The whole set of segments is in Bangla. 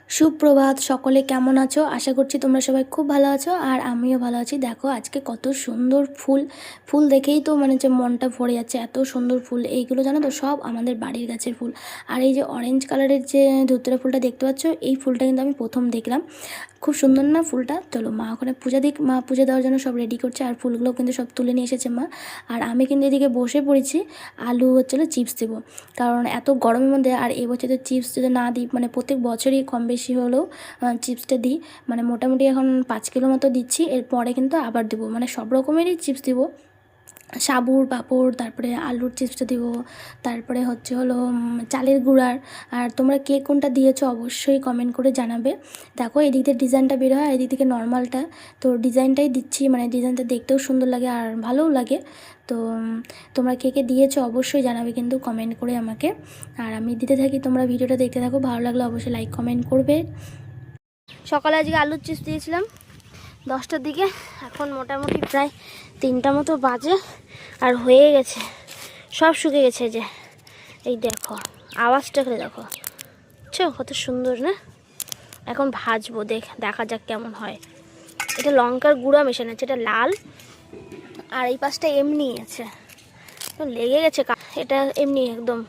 সুপ্রভাত, সকলে কেমন আছো? আশা করছি তোমরা সবাই খুব ভালো আছো আর আমিও ভালো আছি। দেখো আজকে কত সুন্দর ফুল, ফুল দেখেই তো মানে যে মনটা ভরে যাচ্ছে। এত সুন্দর ফুল, এইগুলো জানো তো সব আমাদের বাড়ির গাছের ফুল। আর এই যে অরেঞ্জ কালারের যে ধুতরা ফুলটা দেখতে পাচ্ছ, এই ফুলটা কিন্তু আমি প্রথম দেখলাম। খুব সুন্দর না ফুলটা? চলো মা ওখানে পূজা দিক, মা পুজো দেওয়ার জন্য সব রেডি করছে আর ফুলগুলো কিন্তু সব তুলে নিয়ে এসেছে মা। আর আমি কিন্তু এদিকে বসে পড়েছি, আলু হচ্ছিলো চিপস দেবো, কারণ এত গরমের মধ্যে আর এবছর তো চিপস যদি না দিই, মানে প্রত্যেক বছরই কম বেশি হলেও চিপসটা দিই, মানে মোটামুটি এখন 5 কিলো মতো দিচ্ছি। এরপরে কিন্তু আবার দেবো, মানে সব রকমেরই চিপস দিব, সাবুর পাঁপড়, তারপরে আলুর চিপসটা দিব, তারপরে হলো চালের গুঁড়ার। আর তোমরা কে কোনটা দিয়েছো অবশ্যই কমেন্ট করে জানাবে। দেখো এদিক থেকে ডিজাইনটা বের হয়, এদিক থেকে নর্মালটা, তো ডিজাইনটাই দিচ্ছি, মানে ডিজাইনটা দেখতেও সুন্দর লাগে আর ভালোও লাগে। তো তোমরা কে কে দিয়েছো অবশ্যই জানাবে কিন্তু কমেন্ট করে আমাকে। আর আমি দিতে থাকি, তোমরা ভিডিওটা দেখতে থাকো, ভালো লাগলে অবশ্যই লাইক কমেন্ট করবে। সকালে আজকে আলুর চিপস দিয়েছিলাম 10টার দিকে, এখন মোটামুটি প্রায় 3টা মতো বাজে আর হয়ে গেছে, সব শুকে গেছে। যে এই দেখো আওয়াজটা করে দেখো, বুঝছো কত সুন্দর না? এখন ভাজবো, দেখা যাক কেমন হয়। এটা লঙ্কার গুঁড়া মেশানো আছে, এটা লাল আর এই পাশটা এমনি আছে, লেগে গেছে। এটা এমনি একদম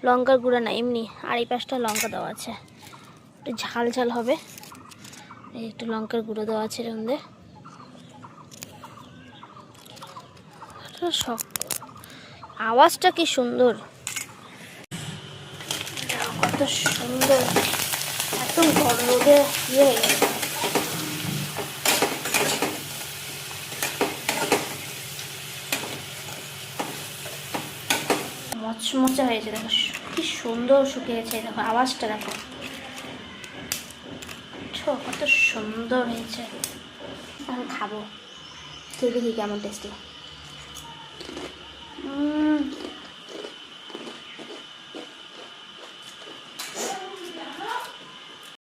লঙ্কার গুঁড়া না, এমনি। আর এই পাশটা লঙ্কা দেওয়া আছে, একটু ঝাল ঝাল হবে। এই একটু লঙ্কার গুঁড়ো দেওয়া আছে এর মধ্যে। আওয়াজটা কি সুন্দর, কত সুন্দর। এত রোদে ইয়ে মচমচা হয়েছে, দেখো কি সুন্দর শুকিয়েছে। দেখো আওয়াজটা দেখো, কত সুন্দর হয়েছে। এখন খাবো, খেয়ে দেখি কেমন টেস্টি।